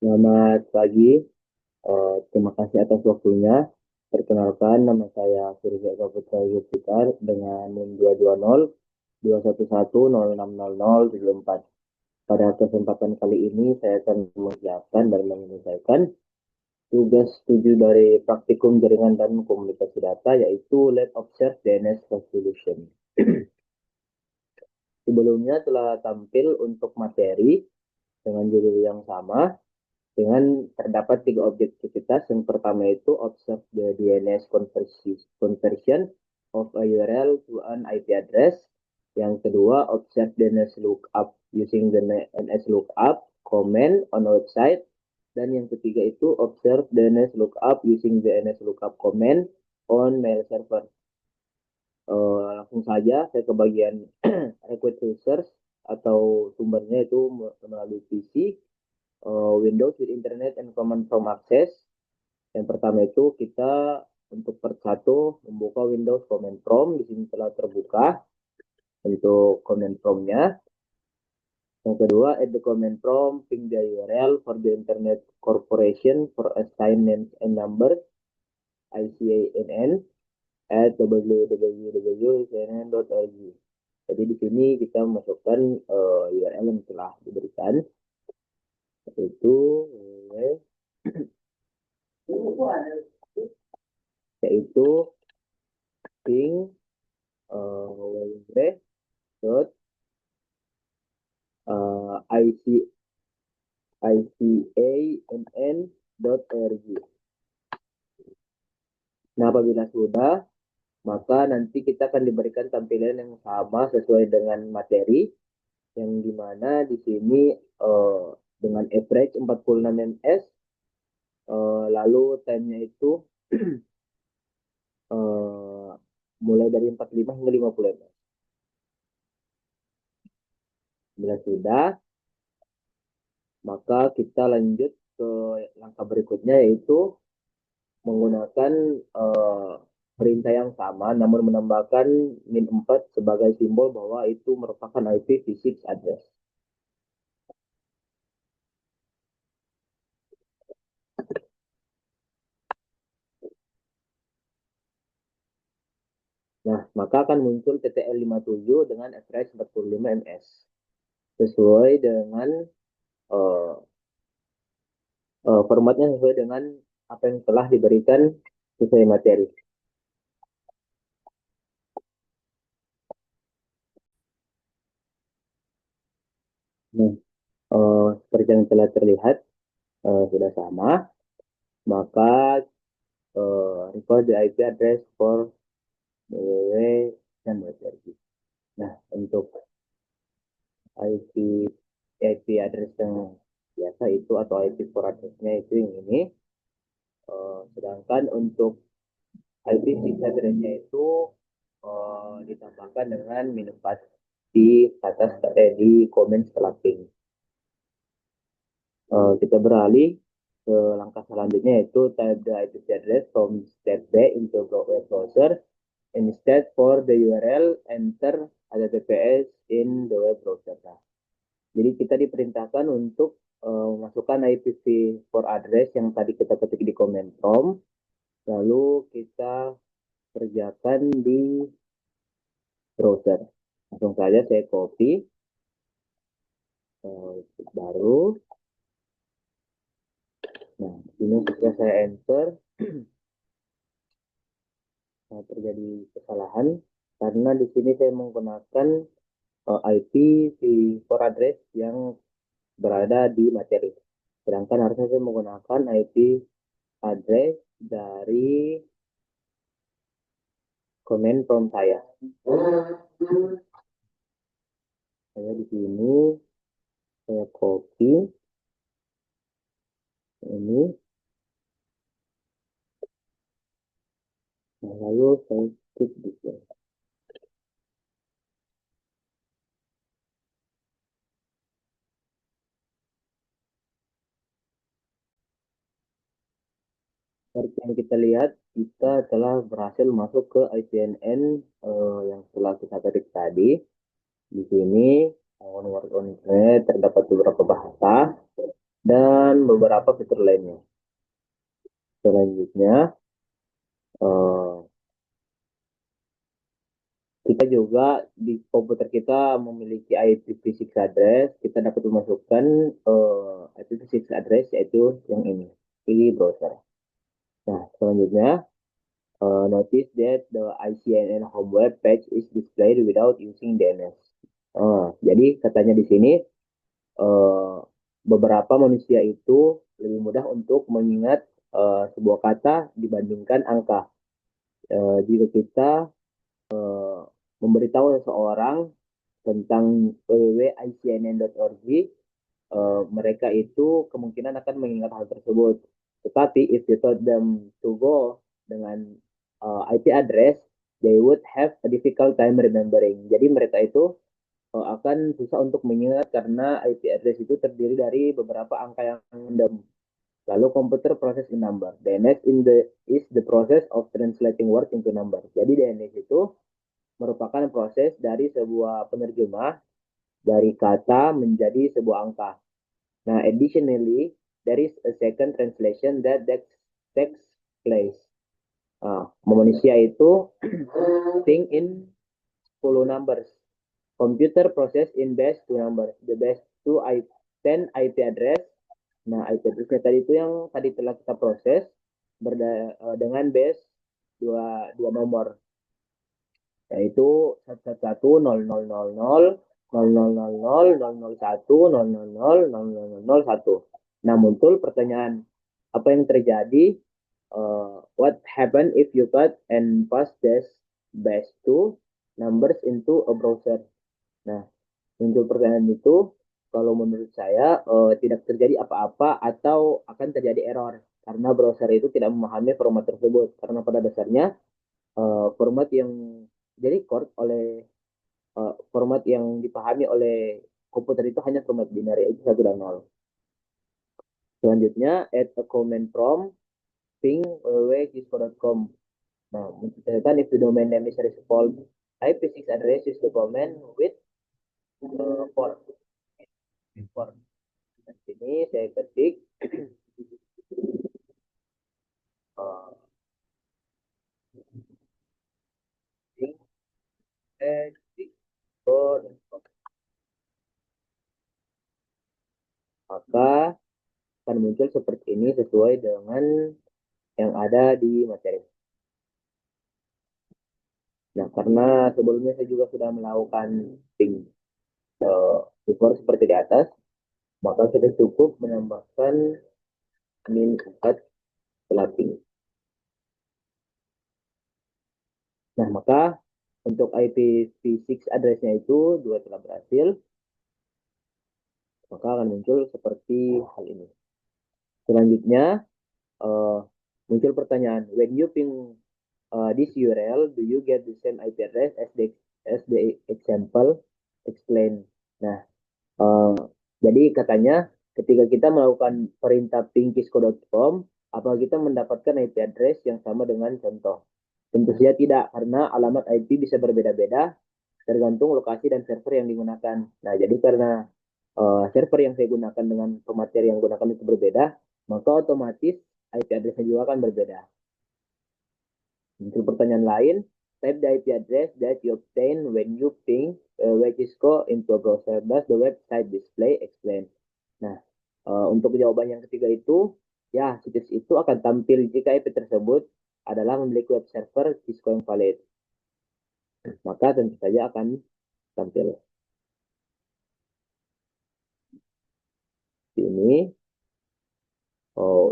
Selamat pagi. Terima kasih atas waktunya. Perkenalkan, nama saya Surya Eka Putra Yulfikar dengan NIM 220 211 061 060 74. Pada kesempatan kali ini, saya akan menjelaskan dan menyelesaikan tugas 7 dari praktikum jaringan dan komunikasi data, yaitu Let Observe DNS Resolution. Sebelumnya telah tampil untuk materi dengan judul yang sama, dengan terdapat 3 objektivitas. Yang pertama itu observe the DNS conversion of a URL to an IP address. Yang kedua, observe DNS lookup using the DNS lookup command on website. Dan yang ketiga itu observe DNS lookup using the DNS lookup command on mail server. Langsung saja saya ke bagian request resource atau sumbernya itu melalui PC. Windows with Internet and Command Prompt Access. Yang pertama itu kita untuk part 1 membuka Windows Command Prompt. Di sini telah terbuka untuk Command Prompt-nya. Yang kedua, add the Command Prompt, ping the URL for the Internet Corporation for assign names and numbers, ICANN, at www.cnn.org. Jadi di sini kita masukkan URL yang telah diberikan, yaitu ping www.icann.org. Nah, apabila sudah, maka nanti kita akan diberikan tampilan yang sama sesuai dengan materi, yang dimana di sini dengan average 46 ms, lalu time-nya itu mulai dari 45 hingga 50 ms. Bila sudah, maka kita lanjut ke langkah berikutnya, yaitu menggunakan perintah yang sama, namun menambahkan min4 sebagai simbol bahwa itu merupakan IPv6 address. Nah, maka akan muncul TTL57 dengan average 45 ms. Sesuai dengan formatnya sesuai dengan apa yang telah diberikan sesuai materi. Nah, seperti yang telah terlihat sudah sama, maka record the IP address for www dan www. Nah, untuk IP address yang biasa itu atau IP for address-nya itu yang ini. Sedangkan untuk IPv6 address-nya itu ditambahkan dengan -4 di atas di komen setelah ping. Kita beralih ke langkah selanjutnya, yaitu type the IP address from step B into web browser. Instead for the URL, enter HTTPS in the web browser. Jadi kita diperintahkan untuk memasukkan IPv4 address yang tadi kita ketik di command prompt, lalu kita kerjakan di browser. Langsung saja saya copy, baru. Nah, ini ketika saya enter, terjadi kesalahan karena di sini saya menggunakan IPv4 address yang berada di materi. Sedangkan harusnya saya menggunakan IP address dari command prompt saya. Saya di sini saya copy ini, nah, lalu saya klik di sini. Seperti yang kita lihat, kita telah berhasil masuk ke ICANN yang telah kita ketik tadi. Di sini on Internet terdapat beberapa bahasa dan beberapa beberapa fitur lainnya. Selanjutnya, eh, kita juga di komputer kita memiliki IPv6 address. Kita dapat memasukkan IPv6 address yaitu yang ini di browser. Nah, selanjutnya, notice that the ICNN home web page is displayed without using DNS. Jadi katanya di sini eh, beberapa manusia itu lebih mudah untuk mengingat sebuah kata dibandingkan angka. Jika kita memberitahu seseorang tentang www.icnn.org, mereka itu kemungkinan akan mengingat hal tersebut. Tetapi if you told them to go dengan IP address, they would have a difficult time remembering. Jadi mereka itu akan susah untuk mengingat karena IP address itu terdiri dari beberapa angka yang random. Lalu komputer proses in number. DNS is the process of translating word into number. Jadi DNS itu merupakan proses dari sebuah penerjemah dari kata menjadi sebuah angka. Nah, additionally, there is a second translation takes place. Manusia itu think in 10 numbers. Computer process in base 2 numbers. The base 2 10 IP address. Nah, IP addressnya tadi itu yang tadi telah kita proses dengan base dua nomor, yaitu 1100000000001000001. Nah, muncul pertanyaan, apa yang terjadi? What happen if you cut and pass this base two numbers into a browser? Nah, muncul pertanyaan itu, kalau menurut saya tidak terjadi apa-apa atau akan terjadi error karena browser itu tidak memahami format tersebut, karena pada dasarnya format yang direcord oleh format yang dipahami oleh komputer itu hanya format binary, itu 1 dan 0. Selanjutnya, add a comment from ping www.cisco.com. Nah, menceritakan if the domain name is responsive, IP6 address is the comment with for. Ini saya ketik uh, ping maka akan muncul seperti ini sesuai dengan yang ada di materi. Nah, karena sebelumnya saya juga sudah melakukan ping before seperti di atas, maka sudah cukup menambahkan min 4 setelah ping. Nah, maka untuk IPv6 addressnya itu dua telah berhasil, maka akan muncul seperti hal ini. Selanjutnya, uh, muncul pertanyaan, when you ping this URL, do you get the same IP address as the example explain? Nah, uh, jadi katanya ketika kita melakukan perintah pingkisco.com, apakah kita mendapatkan IP address yang sama dengan contoh? Tentu saja tidak, karena alamat IP bisa berbeda-beda tergantung lokasi dan server yang digunakan. Nah, jadi karena server yang saya gunakan dengan pemateri yang gunakan itu berbeda, maka otomatis IP address-nya juga akan berbeda. Untuk pertanyaan lain, type the IP address that you obtain when you ping Webisco into a browser. Does the website display explain? Nah, untuk jawaban yang ketiga itu, ya, situs itu akan tampil jika IP tersebut adalah memiliki web server Cisco yang valid. Maka tentu saja akan tampil. Ini,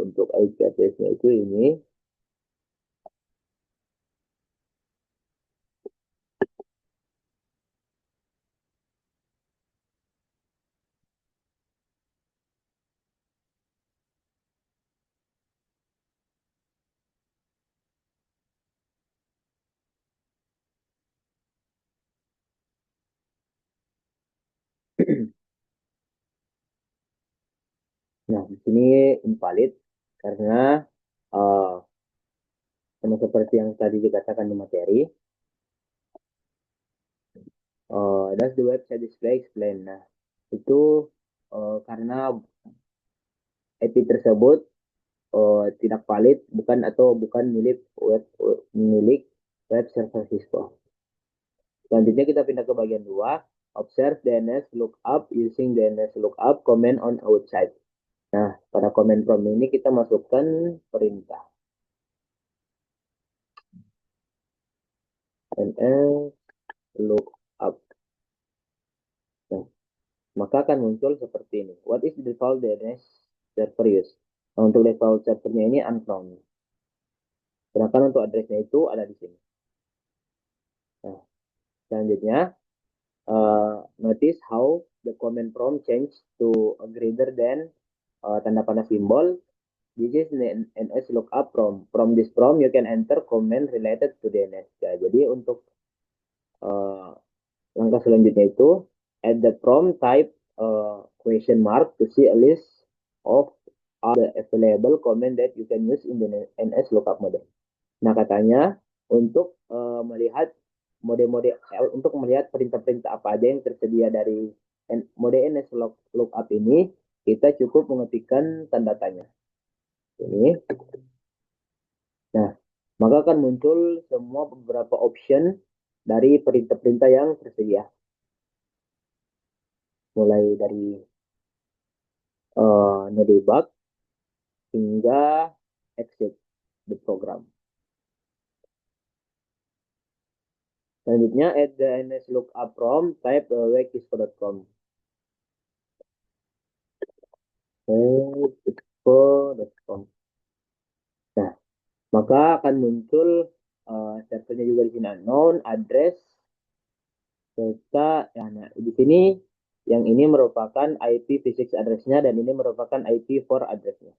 untuk IP address-nya itu ini. Nah, di sini invalid karena uh, sama seperti yang tadi dikatakan di materi, does the website display explain? Nah, itu karena IP tersebut tidak valid, bukan milik web server Cisco. Selanjutnya kita pindah ke bagian 2. Observe DNS lookup using DNS lookup command on outside. Nah, pada command prompt ini kita masukkan perintah DNS lookup. Nah, maka akan muncul seperti ini. What is the default DNS server use? Nah, untuk default servernya ini unknown. Sedangkan untuk addressnya itu ada di sini. Nah, selanjutnya, notice how the command prompt change to a greater than tanda panah simbol. This is NS lookup prompt. From this prompt, you can enter command related to DNS. Ya, jadi untuk langkah selanjutnya itu, at the prompt type question mark to see a list of all the available command that you can use in the NS lookup mode. Nah, katanya untuk melihat untuk melihat perintah-perintah apa aja yang tersedia dari mode NS lookup ini, kita cukup mengetikkan tanda tanya. Ini. Nah, maka akan muncul semua beberapa option dari perintah-perintah yang tersedia. Mulai dari no debug hingga exit the program. Selanjutnya, add the NS lookup prompt, type wekisco.com. wekisco.com. Nah, maka akan muncul servernya juga di sini unknown, address, serta nah, di sini yang ini merupakan IPv6 addressnya dan ini merupakan IP4 addressnya.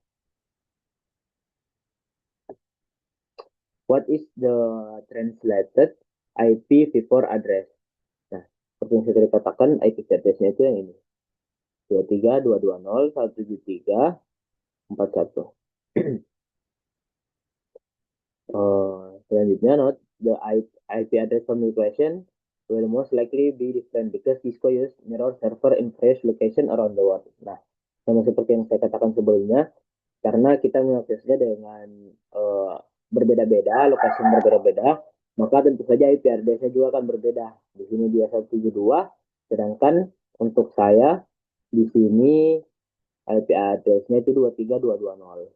What is the translated IPv4 address? Nah, seperti yang saya katakan, IP addressnya itu yang ini. 23.220.173.41. Selanjutnya, note the IP address from the question will most likely be different because Cisco use mirror server in various location around the world. Nah, sama seperti yang saya katakan sebelumnya, karena kita mengaksesnya dengan berbeda-beda, lokasi yang berbeda-beda, maka tentu saja IP address-nya juga akan berbeda. Di sini dia 172, sedangkan untuk saya di sini IP address-nya itu 23220.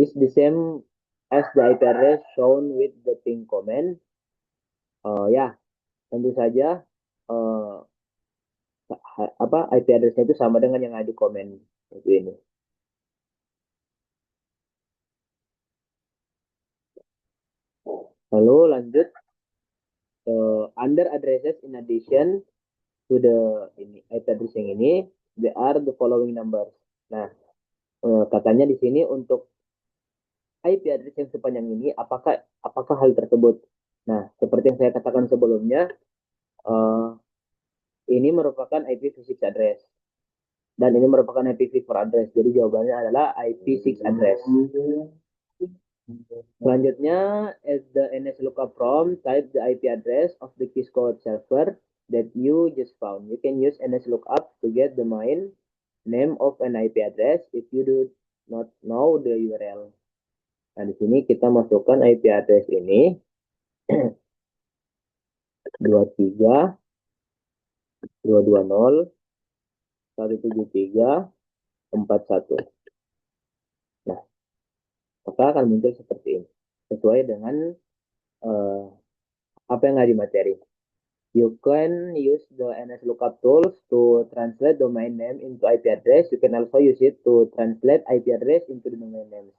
Is the same as the IP address shown with the ping command. Ya, tentu saja IP address-nya itu sama dengan yang ada di komen itu ini. Lalu lanjut under addresses in addition to the IP address yang ini, there are the following numbers. Nah, katanya di sini untuk IP address yang sepanjang ini, apakah hal tersebut? Nah, seperti yang saya katakan sebelumnya, ini merupakan IPv6 address dan ini merupakan IPv4 address. Jadi jawabannya adalah IP6 address. Selanjutnya, as the NS lookup prompt, type the IP address of the Cisco server that you just found. You can use NS lookup to get the main name of an IP address if you do not know the URL. Nah, di sini kita masukkan IP address ini 23.220.173.41. Nah, maka akan muncul seperti ini sesuai dengan apa yang ada di materi. You can use the NS lookup tools to translate domain name into IP address. You can also use it to translate IP address into the domain names.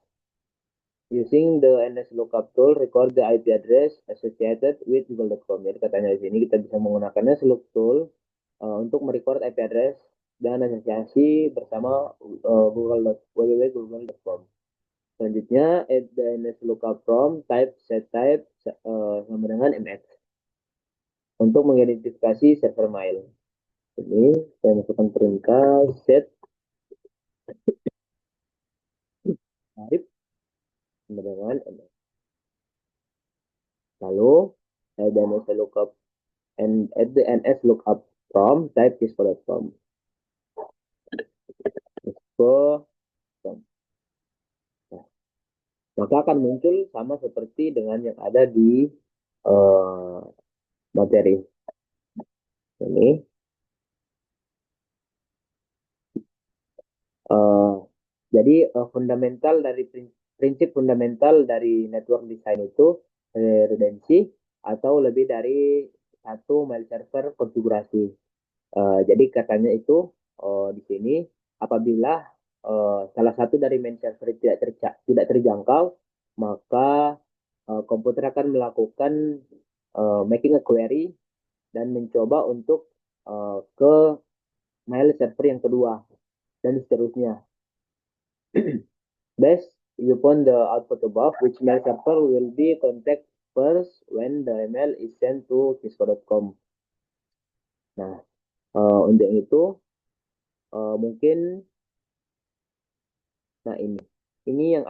Using the NS lookup tool, record the IP address associated with google.com. Jadi katanya di sini kita bisa menggunakan NS lookup tool untuk merecord IP address dan asosiasi bersama www.google.com. Selanjutnya, add the NS lookup from type set type sama dengan MX untuk mengidentifikasi server mail. Ini saya masukkan perintah set type sama dengan MX. Lalu add the NS lookup and add the NS lookup from type cisco.com. ke com. Nah, maka akan muncul sama seperti dengan yang ada di eh, materi ini. Eh, jadi prinsip fundamental dari network design itu redundancy atau lebih dari satu mail server konfigurasi. Jadi katanya itu di sini apabila salah satu dari main server tidak terjangkau, maka komputer akan melakukan making a query dan mencoba untuk ke mail server yang kedua dan seterusnya. Based upon the output above, which mail server will be contact first when the email is sent to cisco.com. Nah, untuk itu mungkin, nah ini yang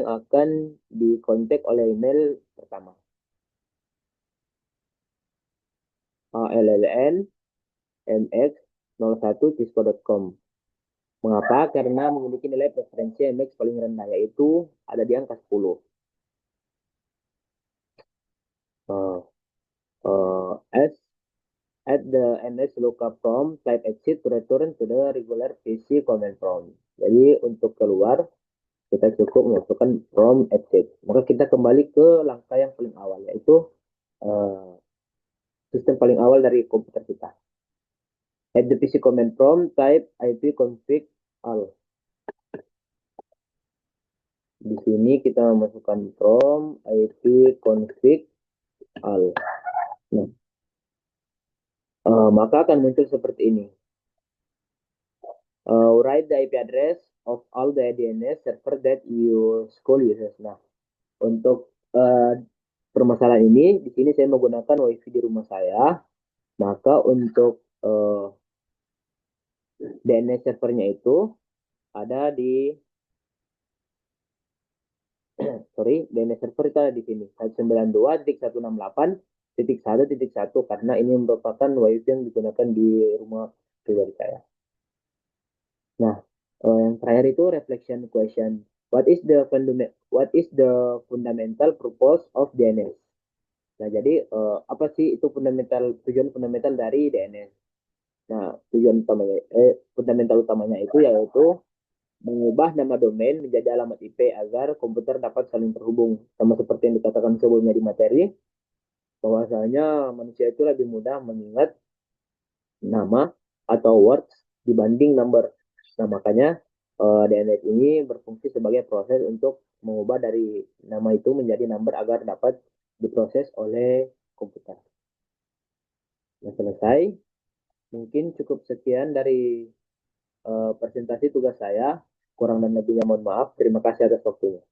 akan dikontak oleh email pertama, lln mx01cisco.com. Mengapa? Karena memiliki nilai preferensi MX paling rendah, yaitu ada di angka 10. Uh, as at the ns lookup prompt, type exit to return to the regular PC command prompt. Jadi untuk keluar, kita cukup masukkan prompt exit. Maka kita kembali ke langkah yang paling awal, yaitu uh, sistem paling awal dari komputer kita. At the PC command prompt, type ipconfig all. Di sini kita memasukkan prompt ipconfig all. Nah, maka akan muncul seperti ini. Write the IP address of all the DNS server that your school uses. Nah, untuk permasalahan ini, di sini saya menggunakan WiFi di rumah saya. Maka untuk DNS servernya itu ada di DNS server itu ada di sini 192.168.1.1 karena ini merupakan WiFi yang digunakan di rumah pribadi saya. Nah, yang terakhir itu reflection question. What is the purpose of DNS? Nah, jadi apa sih itu tujuan fundamental dari DNS? Nah, fundamental utamanya itu yaitu mengubah nama domain menjadi alamat IP agar komputer dapat saling terhubung. Sama seperti yang dikatakan sebelumnya di materi, bahwasanya manusia itu lebih mudah mengingat nama atau words dibanding number. Nah, makanya DNS ini berfungsi sebagai proses untuk mengubah dari nama itu menjadi number agar dapat diproses oleh komputer. Nah, selesai. Mungkin cukup sekian dari presentasi tugas saya. Kurang dan lebihnya mohon maaf. Terima kasih atas waktunya.